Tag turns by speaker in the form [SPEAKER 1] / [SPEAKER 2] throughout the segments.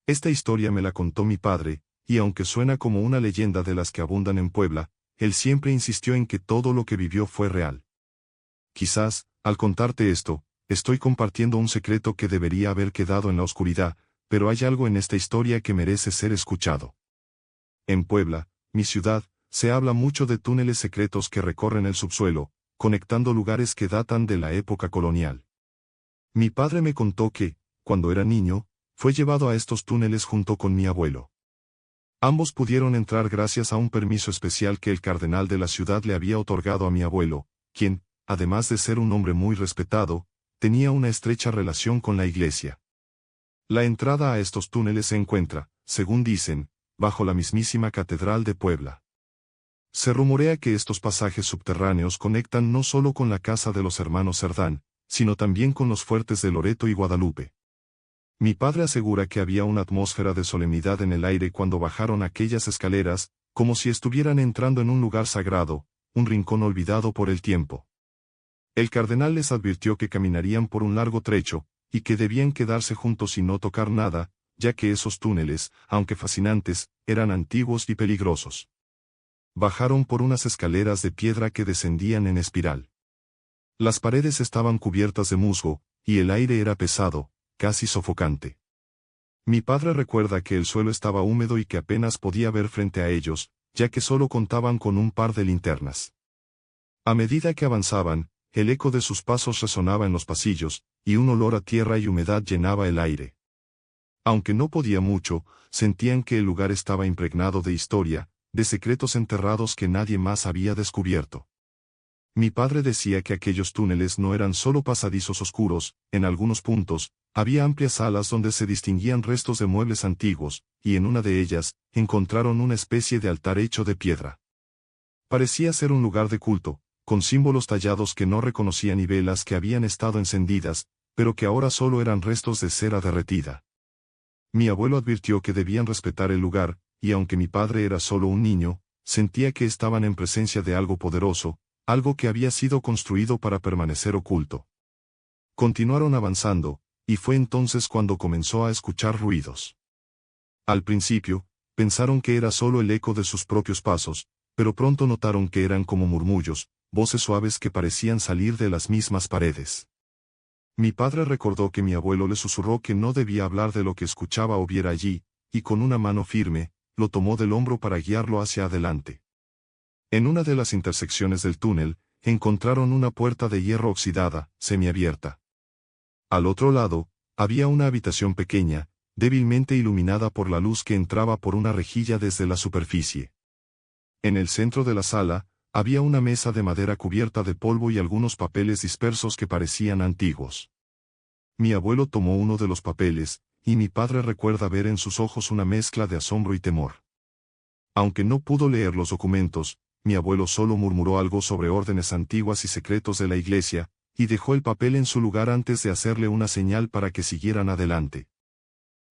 [SPEAKER 1] Esta historia me la contó mi padre, y aunque suena como una leyenda de las que abundan en Puebla, él siempre insistió en que todo lo que vivió fue real. Quizás, al contarte esto, estoy compartiendo un secreto que debería haber quedado en la oscuridad, pero hay algo en esta historia que merece ser escuchado. En Puebla, mi ciudad, se habla mucho de túneles secretos que recorren el subsuelo, conectando lugares que datan de la época colonial. Mi padre me contó que, cuando era niño, fue llevado a estos túneles junto con mi abuelo. Ambos pudieron entrar gracias a un permiso especial que el cardenal de la ciudad le había otorgado a mi abuelo, quien, además de ser un hombre muy respetado, tenía una estrecha relación con la iglesia. La entrada a estos túneles se encuentra, según dicen, bajo la mismísima Catedral de Puebla. Se rumorea que estos pasajes subterráneos conectan no solo con la casa de los hermanos Cerdán, sino también con los fuertes de Loreto y Guadalupe. Mi padre asegura que había una atmósfera de solemnidad en el aire cuando bajaron aquellas escaleras, como si estuvieran entrando en un lugar sagrado, un rincón olvidado por el tiempo. El cardenal les advirtió que caminarían por un largo trecho, y que debían quedarse juntos y no tocar nada, ya que esos túneles, aunque fascinantes, eran antiguos y peligrosos. Bajaron por unas escaleras de piedra que descendían en espiral. Las paredes estaban cubiertas de musgo, y el aire era pesado, casi sofocante. Mi padre recuerda que el suelo estaba húmedo y que apenas podía ver frente a ellos, ya que solo contaban con un par de linternas. A medida que avanzaban, el eco de sus pasos resonaba en los pasillos, y un olor a tierra y humedad llenaba el aire. Aunque no podía mucho, sentían que el lugar estaba impregnado de historia, de secretos enterrados que nadie más había descubierto. Mi padre decía que aquellos túneles no eran solo pasadizos oscuros, en algunos puntos, había amplias salas donde se distinguían restos de muebles antiguos, y en una de ellas, encontraron una especie de altar hecho de piedra. Parecía ser un lugar de culto, con símbolos tallados que no reconocían y velas que habían estado encendidas, pero que ahora solo eran restos de cera derretida. Mi abuelo advirtió que debían respetar el lugar, y aunque mi padre era solo un niño, sentía que estaban en presencia de algo poderoso, algo que había sido construido para permanecer oculto. Continuaron avanzando, y fue entonces cuando comenzó a escuchar ruidos. Al principio, pensaron que era solo el eco de sus propios pasos, pero pronto notaron que eran como murmullos, voces suaves que parecían salir de las mismas paredes. Mi padre recordó que mi abuelo le susurró que no debía hablar de lo que escuchaba o viera allí, y con una mano firme, lo tomó del hombro para guiarlo hacia adelante. En una de las intersecciones del túnel, encontraron una puerta de hierro oxidada, semiabierta. Al otro lado, había una habitación pequeña, débilmente iluminada por la luz que entraba por una rejilla desde la superficie. En el centro de la sala, había una mesa de madera cubierta de polvo y algunos papeles dispersos que parecían antiguos. Mi abuelo tomó uno de los papeles, y mi padre recuerda ver en sus ojos una mezcla de asombro y temor. Aunque no pudo leer los documentos, mi abuelo solo murmuró algo sobre órdenes antiguas y secretos de la iglesia, y dejó el papel en su lugar antes de hacerle una señal para que siguieran adelante.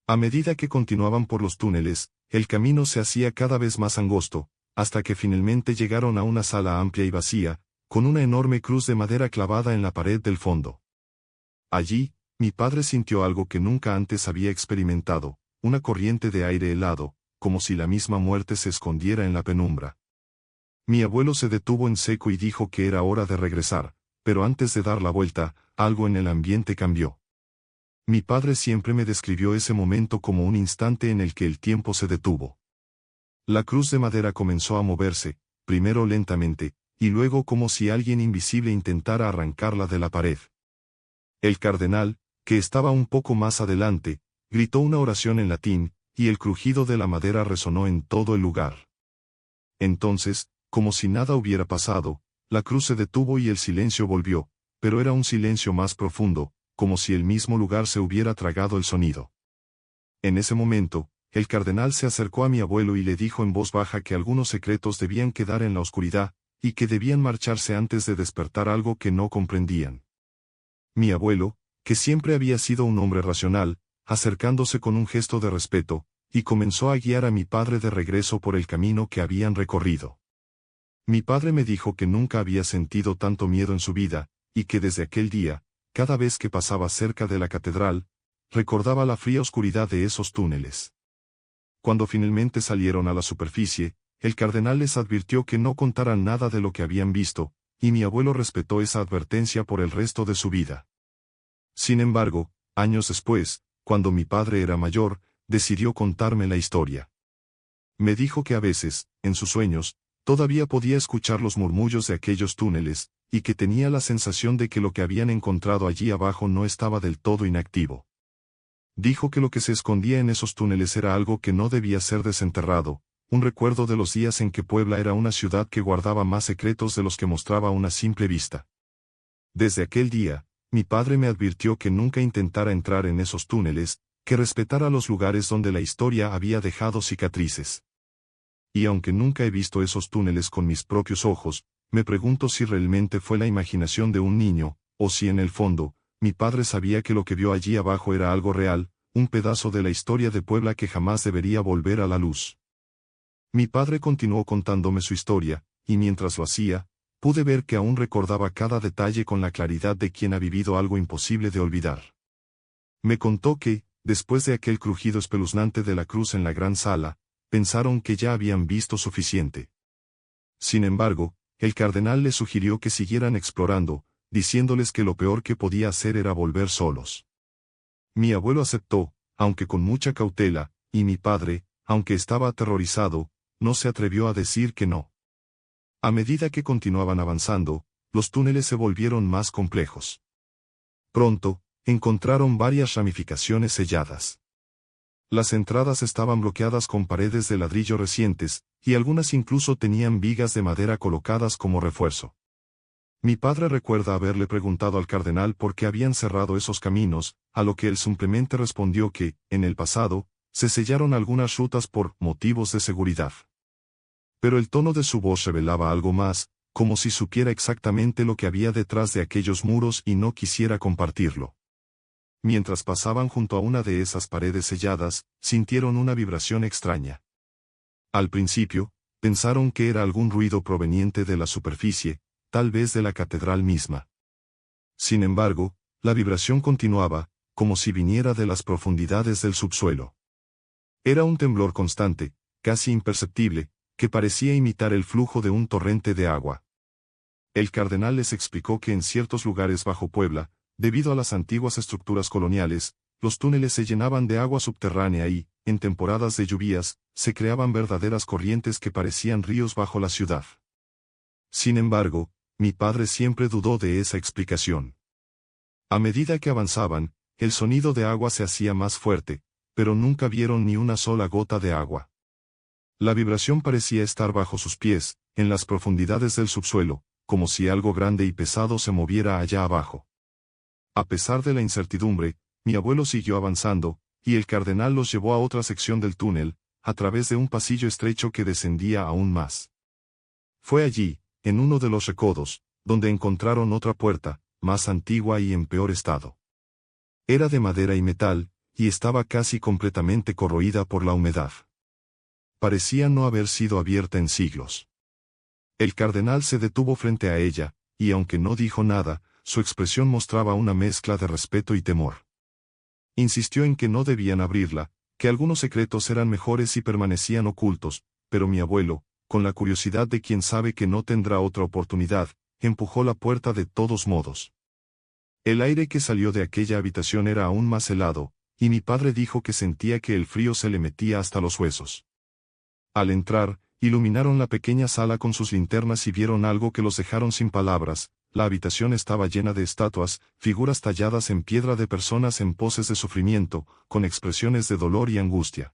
[SPEAKER 1] A medida que continuaban por los túneles, el camino se hacía cada vez más angosto, hasta que finalmente llegaron a una sala amplia y vacía, con una enorme cruz de madera clavada en la pared del fondo. Allí, mi padre sintió algo que nunca antes había experimentado, una corriente de aire helado, como si la misma muerte se escondiera en la penumbra. Mi abuelo se detuvo en seco y dijo que era hora de regresar, pero antes de dar la vuelta, algo en el ambiente cambió. Mi padre siempre me describió ese momento como un instante en el que el tiempo se detuvo. La cruz de madera comenzó a moverse, primero lentamente, y luego como si alguien invisible intentara arrancarla de la pared. El cardenal, que estaba un poco más adelante, gritó una oración en latín, y el crujido de la madera resonó en todo el lugar. Entonces, como si nada hubiera pasado, la cruz se detuvo y el silencio volvió, pero era un silencio más profundo, como si el mismo lugar se hubiera tragado el sonido. En ese momento, el cardenal se acercó a mi abuelo y le dijo en voz baja que algunos secretos debían quedar en la oscuridad, y que debían marcharse antes de despertar algo que no comprendían. Mi abuelo, que siempre había sido un hombre racional, acercándose con un gesto de respeto, y comenzó a guiar a mi padre de regreso por el camino que habían recorrido. Mi padre me dijo que nunca había sentido tanto miedo en su vida, y que desde aquel día, cada vez que pasaba cerca de la catedral, recordaba la fría oscuridad de esos túneles. Cuando finalmente salieron a la superficie, el cardenal les advirtió que no contaran nada de lo que habían visto, y mi abuelo respetó esa advertencia por el resto de su vida. Sin embargo, años después, cuando mi padre era mayor, decidió contarme la historia. Me dijo que a veces, en sus sueños, todavía podía escuchar los murmullos de aquellos túneles, y que tenía la sensación de que lo que habían encontrado allí abajo no estaba del todo inactivo. Dijo que lo que se escondía en esos túneles era algo que no debía ser desenterrado, un recuerdo de los días en que Puebla era una ciudad que guardaba más secretos de los que mostraba a una simple vista. Desde aquel día, mi padre me advirtió que nunca intentara entrar en esos túneles, que respetara los lugares donde la historia había dejado cicatrices. Y aunque nunca he visto esos túneles con mis propios ojos, me pregunto si realmente fue la imaginación de un niño, o si en el fondo, mi padre sabía que lo que vio allí abajo era algo real, un pedazo de la historia de Puebla que jamás debería volver a la luz. Mi padre continuó contándome su historia, y mientras lo hacía, pude ver que aún recordaba cada detalle con la claridad de quien ha vivido algo imposible de olvidar. Me contó que, después de aquel crujido espeluznante de la cruz en la gran sala, pensaron que ya habían visto suficiente. Sin embargo, el cardenal les sugirió que siguieran explorando, diciéndoles que lo peor que podía hacer era volver solos. Mi abuelo aceptó, aunque con mucha cautela, y mi padre, aunque estaba aterrorizado, no se atrevió a decir que no. A medida que continuaban avanzando, los túneles se volvieron más complejos. Pronto, encontraron varias ramificaciones selladas. Las entradas estaban bloqueadas con paredes de ladrillo recientes, y algunas incluso tenían vigas de madera colocadas como refuerzo. Mi padre recuerda haberle preguntado al cardenal por qué habían cerrado esos caminos, a lo que él simplemente respondió que, en el pasado, se sellaron algunas rutas por motivos de seguridad. Pero el tono de su voz revelaba algo más, como si supiera exactamente lo que había detrás de aquellos muros y no quisiera compartirlo. Mientras pasaban junto a una de esas paredes selladas, sintieron una vibración extraña. Al principio, pensaron que era algún ruido proveniente de la superficie, tal vez de la catedral misma. Sin embargo, la vibración continuaba, como si viniera de las profundidades del subsuelo. Era un temblor constante, casi imperceptible, que parecía imitar el flujo de un torrente de agua. El cardenal les explicó que en ciertos lugares bajo Puebla, debido a las antiguas estructuras coloniales, los túneles se llenaban de agua subterránea y, en temporadas de lluvias, se creaban verdaderas corrientes que parecían ríos bajo la ciudad. Sin embargo, mi padre siempre dudó de esa explicación. A medida que avanzaban, el sonido de agua se hacía más fuerte, pero nunca vieron ni una sola gota de agua. La vibración parecía estar bajo sus pies, en las profundidades del subsuelo, como si algo grande y pesado se moviera allá abajo. A pesar de la incertidumbre, mi abuelo siguió avanzando, y el cardenal los llevó a otra sección del túnel, a través de un pasillo estrecho que descendía aún más. Fue allí, en uno de los recodos, donde encontraron otra puerta, más antigua y en peor estado. Era de madera y metal, y estaba casi completamente corroída por la humedad. Parecía no haber sido abierta en siglos. El cardenal se detuvo frente a ella, y aunque no dijo nada, su expresión mostraba una mezcla de respeto y temor. Insistió en que no debían abrirla, que algunos secretos eran mejores si permanecían ocultos, pero mi abuelo, con la curiosidad de quien sabe que no tendrá otra oportunidad, empujó la puerta de todos modos. El aire que salió de aquella habitación era aún más helado, y mi padre dijo que sentía que el frío se le metía hasta los huesos. Al entrar, iluminaron la pequeña sala con sus linternas y vieron algo que los dejaron sin palabras. La habitación estaba llena de estatuas, figuras talladas en piedra de personas en poses de sufrimiento, con expresiones de dolor y angustia.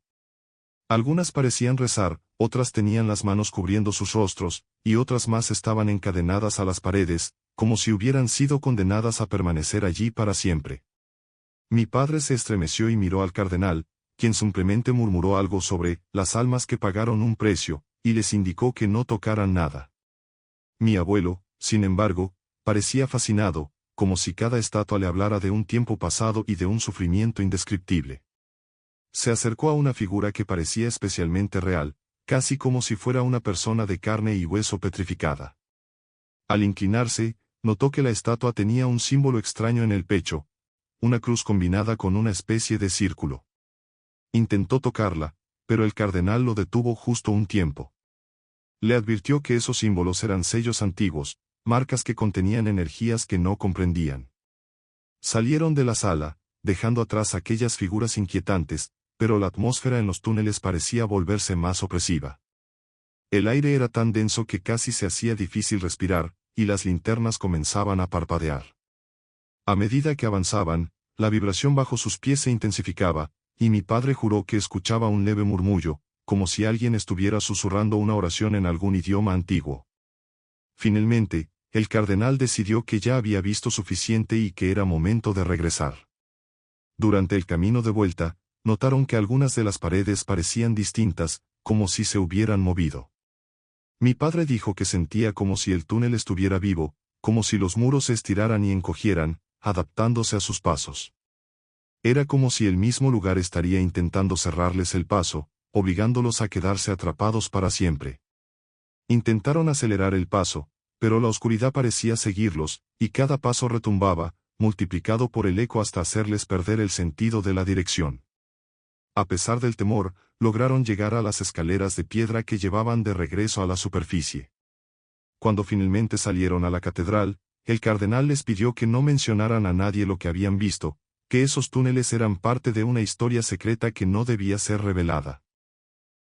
[SPEAKER 1] Algunas parecían rezar, otras tenían las manos cubriendo sus rostros, y otras más estaban encadenadas a las paredes, como si hubieran sido condenadas a permanecer allí para siempre. Mi padre se estremeció y miró al cardenal, quien simplemente murmuró algo sobre las almas que pagaron un precio, y les indicó que no tocaran nada. Mi abuelo, sin embargo, parecía fascinado, como si cada estatua le hablara de un tiempo pasado y de un sufrimiento indescriptible. Se acercó a una figura que parecía especialmente real, casi como si fuera una persona de carne y hueso petrificada. Al inclinarse, notó que la estatua tenía un símbolo extraño en el pecho, una cruz combinada con una especie de círculo. Intentó tocarla, pero el cardenal lo detuvo justo un tiempo. Le advirtió que esos símbolos eran sellos antiguos, marcas que contenían energías que no comprendían. Salieron de la sala, dejando atrás aquellas figuras inquietantes, pero la atmósfera en los túneles parecía volverse más opresiva. El aire era tan denso que casi se hacía difícil respirar, y las linternas comenzaban a parpadear. A medida que avanzaban, la vibración bajo sus pies se intensificaba, y mi padre juró que escuchaba un leve murmullo, como si alguien estuviera susurrando una oración en algún idioma antiguo. Finalmente, el cardenal decidió que ya había visto suficiente y que era momento de regresar. Durante el camino de vuelta, notaron que algunas de las paredes parecían distintas, como si se hubieran movido. Mi padre dijo que sentía como si el túnel estuviera vivo, como si los muros se estiraran y encogieran, adaptándose a sus pasos. Era como si el mismo lugar estaría intentando cerrarles el paso, obligándolos a quedarse atrapados para siempre. Intentaron acelerar el paso, pero la oscuridad parecía seguirlos, y cada paso retumbaba, multiplicado por el eco hasta hacerles perder el sentido de la dirección. A pesar del temor, lograron llegar a las escaleras de piedra que llevaban de regreso a la superficie. Cuando finalmente salieron a la catedral, el cardenal les pidió que no mencionaran a nadie lo que habían visto, que esos túneles eran parte de una historia secreta que no debía ser revelada.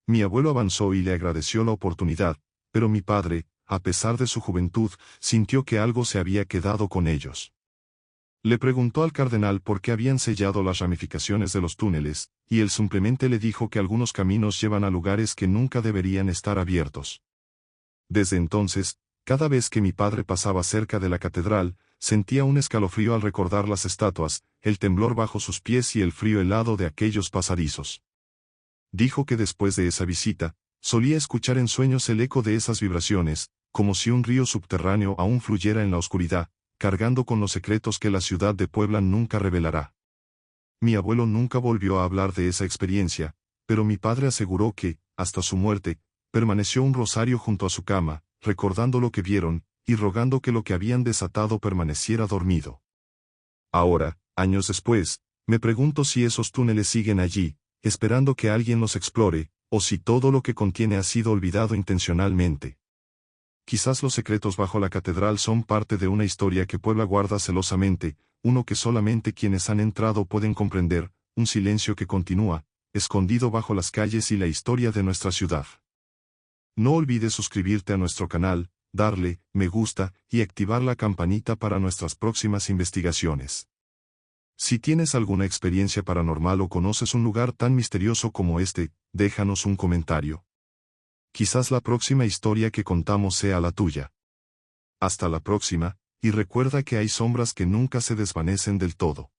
[SPEAKER 1] Mi abuelo avanzó y le agradeció la oportunidad, pero mi padre, a pesar de su juventud, sintió que algo se había quedado con ellos. Le preguntó al cardenal por qué habían sellado las ramificaciones de los túneles, y él simplemente le dijo que algunos caminos llevan a lugares que nunca deberían estar abiertos. Desde entonces, cada vez que mi padre pasaba cerca de la catedral, sentía un escalofrío al recordar las estatuas, el temblor bajo sus pies y el frío helado de aquellos pasadizos. Dijo que después de esa visita, solía escuchar en sueños el eco de esas vibraciones, como si un río subterráneo aún fluyera en la oscuridad, cargando con los secretos que la ciudad de Puebla nunca revelará. Mi abuelo nunca volvió a hablar de esa experiencia, pero mi padre aseguró que, hasta su muerte, permaneció un rosario junto a su cama, recordando lo que vieron, y rogando que lo que habían desatado permaneciera dormido. Ahora, años después, me pregunto si esos túneles siguen allí, esperando que alguien los explore, o si todo lo que contiene ha sido olvidado intencionalmente. Quizás los secretos bajo la catedral son parte de una historia que Puebla guarda celosamente, uno que solamente quienes han entrado pueden comprender, un silencio que continúa, escondido bajo las calles y la historia de nuestra ciudad. No olvides suscribirte a nuestro canal, darle me gusta y activar la campanita para nuestras próximas investigaciones. Si tienes alguna experiencia paranormal o conoces un lugar tan misterioso como este, déjanos un comentario. Quizás la próxima historia que contamos sea la tuya. Hasta la próxima, y recuerda que hay sombras que nunca se desvanecen del todo.